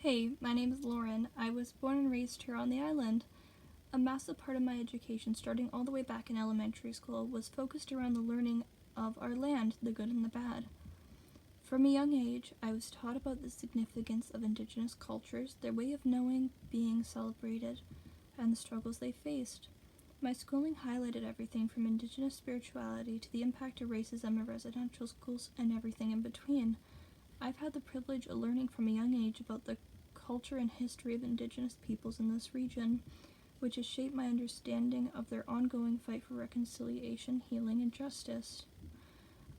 Hey, my name is Lauren. I was born and raised here on the island. A massive part of my education, starting all the way back in elementary school, was focused around the learning of our land, the good and the bad. From a young age, I was taught about the significance of Indigenous cultures, their way of knowing, being celebrated, and the struggles they faced. My schooling highlighted everything from Indigenous spirituality to the impact of racism in residential schools and everything in between. I've had the privilege of learning from a young age about the culture and history of Indigenous peoples in this region, which has shaped my understanding of their ongoing fight for reconciliation, healing, and justice.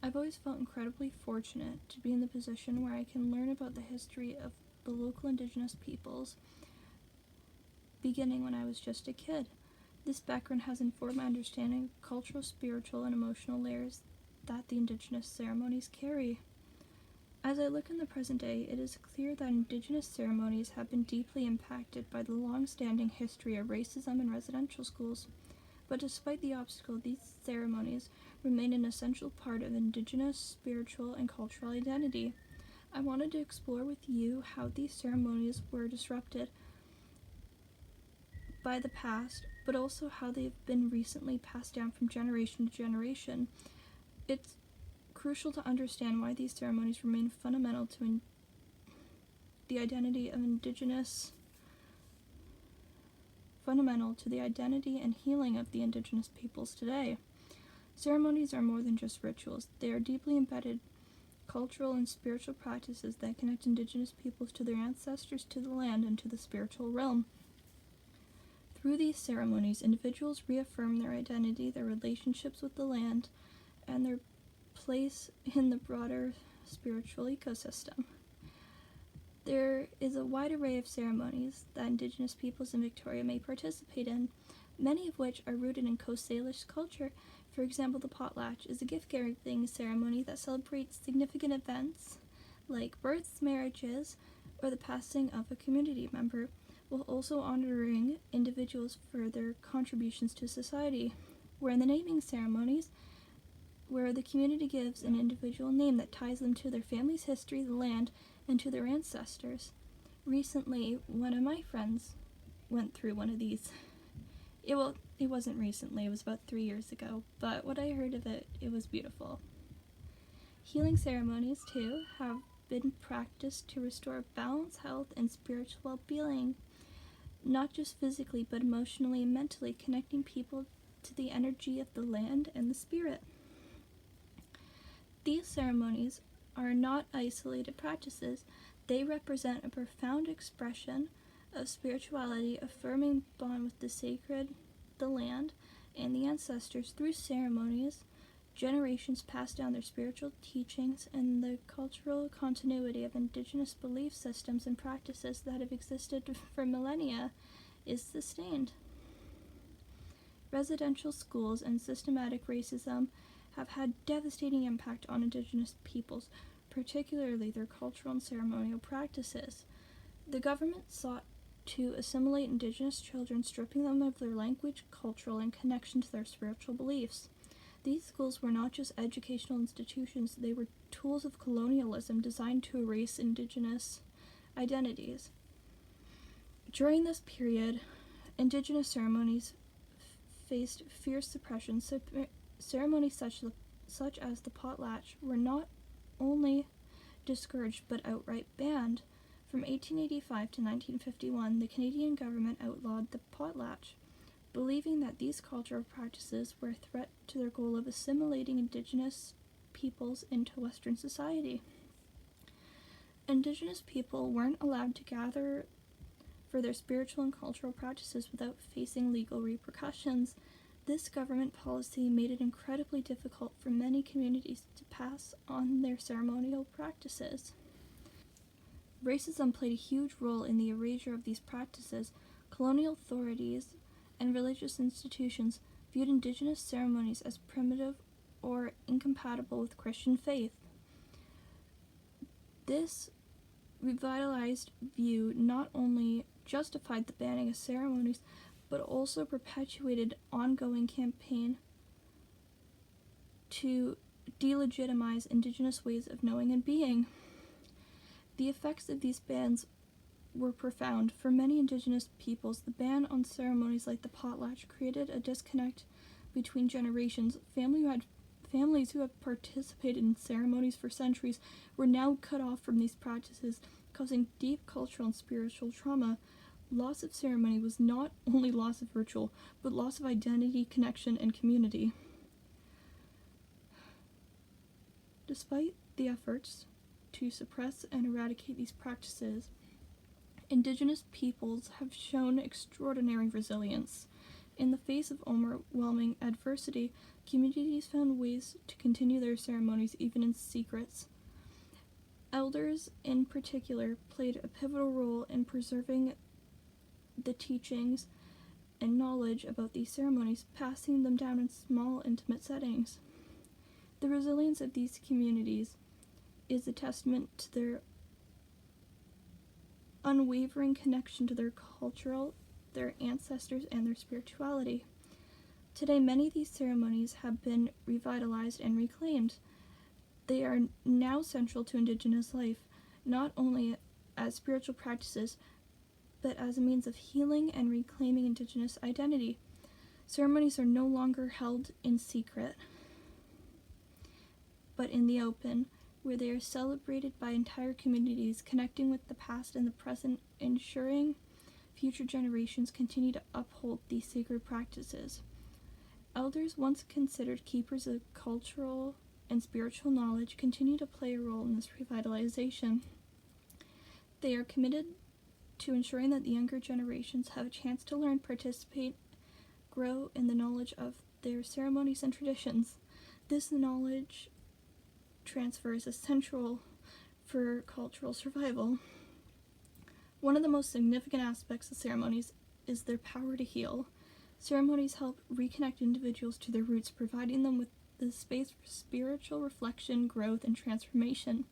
I've always felt incredibly fortunate to be in the position where I can learn about the history of the local Indigenous peoples, beginning when I was just a kid. This background has informed my understanding of cultural, spiritual, and emotional layers that the Indigenous ceremonies carry. As I look in the present day, it is clear that Indigenous ceremonies have been deeply impacted by the long-standing history of racism in residential schools. But despite the obstacle, these ceremonies remain an essential part of Indigenous spiritual and cultural identity. I wanted to explore with you how these ceremonies were disrupted by the past, but also how they've been recently passed down from generation to generation. It's crucial to understand why these ceremonies remain fundamental to the identity and healing of the Indigenous peoples today. Ceremonies are more than just rituals. They are deeply embedded cultural and spiritual practices that connect Indigenous peoples to their ancestors, to the land, and to the spiritual realm. Through these ceremonies, individuals reaffirm their identity, their relationships with the land, and their place in the broader spiritual ecosystem. There is a wide array of ceremonies that Indigenous peoples in Victoria may participate in, many of which are rooted in Coast Salish culture. For example, the potlatch is a gift-giving ceremony that celebrates significant events like births, marriages, or the passing of a community member, while also honoring individuals for their contributions to society. Where in the naming ceremonies, where the community gives an individual name that ties them to their family's history, the land, and to their ancestors. Recently, one of my friends went through one of these. It wasn't recently, it was about 3 years ago, but what I heard of it, it was beautiful. Healing ceremonies, too, have been practiced to restore balance, health, and spiritual well-being, not just physically, but emotionally and mentally, connecting people to the energy of the land and the spirit. These ceremonies are not isolated practices. They represent a profound expression of spirituality, affirming bond with the sacred, the land, and the ancestors. Through ceremonies, generations pass down their spiritual teachings, and the cultural continuity of Indigenous belief systems and practices that have existed for millennia is sustained. Residential schools and systematic racism have had devastating impact on Indigenous peoples, particularly their cultural and ceremonial practices. The government sought to assimilate Indigenous children, stripping them of their language, cultural, and connection to their spiritual beliefs. These schools were not just educational institutions, they were tools of colonialism designed to erase Indigenous identities. During this period, Indigenous ceremonies faced fierce suppression. Ceremonies such as the potlatch were not only discouraged but outright banned. From 1885 to 1951, the Canadian government outlawed the potlatch, believing that these cultural practices were a threat to their goal of assimilating Indigenous peoples into Western society. Indigenous people weren't allowed to gather for their spiritual and cultural practices without facing legal repercussions. This government policy made it incredibly difficult for many communities to pass on their ceremonial practices. Racism played a huge role in the erasure of these practices. Colonial authorities and religious institutions viewed Indigenous ceremonies as primitive or incompatible with Christian faith. This revitalized view not only justified the banning of ceremonies, but also perpetuated ongoing campaign to delegitimize Indigenous ways of knowing and being. The effects of these bans were profound. For many Indigenous peoples, the ban on ceremonies like the potlatch created a disconnect between generations. Families who had participated in ceremonies for centuries were now cut off from these practices, causing deep cultural and spiritual trauma. Loss of ceremony was not only loss of ritual, but loss of identity, connection, and community. Despite the efforts to suppress and eradicate these practices, Indigenous peoples have shown extraordinary resilience. In the face of overwhelming adversity, communities found ways to continue their ceremonies even in secrets. Elders, in particular, played a pivotal role in preserving the teachings and knowledge about these ceremonies, passing them down in small, intimate settings. The resilience of these communities is a testament to their unwavering connection to their their ancestors, and their spirituality. Today, many of these ceremonies have been revitalized and reclaimed. They are now central to Indigenous life, not only as spiritual practices, but as a means of healing and reclaiming Indigenous identity. Ceremonies are no longer held in secret, but in the open, where they are celebrated by entire communities, connecting with the past and the present, ensuring future generations continue to uphold these sacred practices. Elders, once considered keepers of cultural and spiritual knowledge, continue to play a role in this revitalization. They are committed to ensuring that the younger generations have a chance to learn, participate, grow in the knowledge of their ceremonies and traditions. This knowledge transfer is essential for cultural survival. One of the most significant aspects of ceremonies is their power to heal. Ceremonies help reconnect individuals to their roots, providing them with the space for spiritual reflection, growth, and transformation.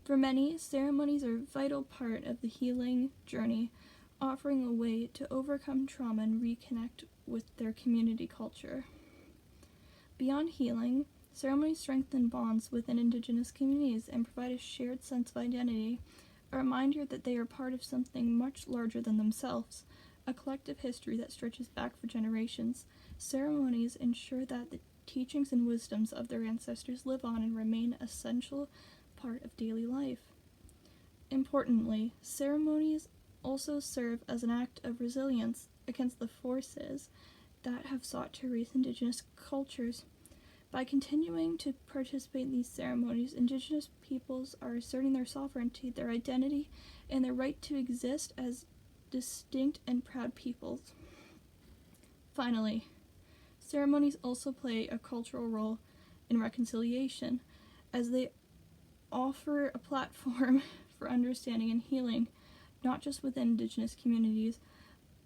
For many, ceremonies are a vital part of the healing journey, offering a way to overcome trauma and reconnect with their community culture. Beyond healing, ceremonies strengthen bonds within Indigenous communities and provide a shared sense of identity, a reminder that they are part of something much larger than themselves, a collective history that stretches back for generations. Ceremonies ensure that the teachings and wisdoms of their ancestors live on and remain an essential part of daily life. Importantly, ceremonies also serve as an act of resilience against the forces that have sought to erase Indigenous cultures. By continuing to participate in these ceremonies, Indigenous peoples are asserting their sovereignty, their identity, and their right to exist as distinct and proud peoples. Finally, ceremonies also play a cultural role in reconciliation, as they offer a platform for understanding and healing, not just within Indigenous communities,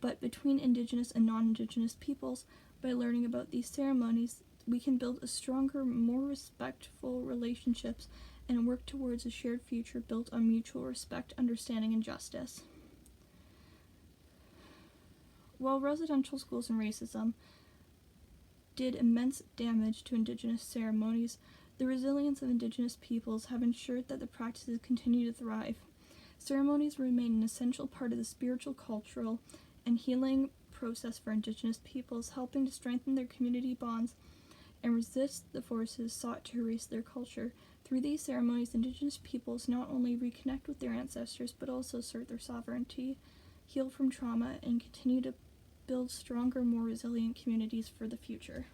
but between Indigenous and non-Indigenous peoples. By learning about these ceremonies, we can build a stronger, more respectful relationships and work towards a shared future built on mutual respect, understanding, and justice. While residential schools and racism did immense damage to Indigenous ceremonies, the resilience of Indigenous peoples have ensured that the practices continue to thrive. Ceremonies remain an essential part of the spiritual, cultural, and healing process for Indigenous peoples, helping to strengthen their community bonds and resist the forces sought to erase their culture. Through these ceremonies, Indigenous peoples not only reconnect with their ancestors, but also assert their sovereignty, heal from trauma, and continue to build stronger, more resilient communities for the future.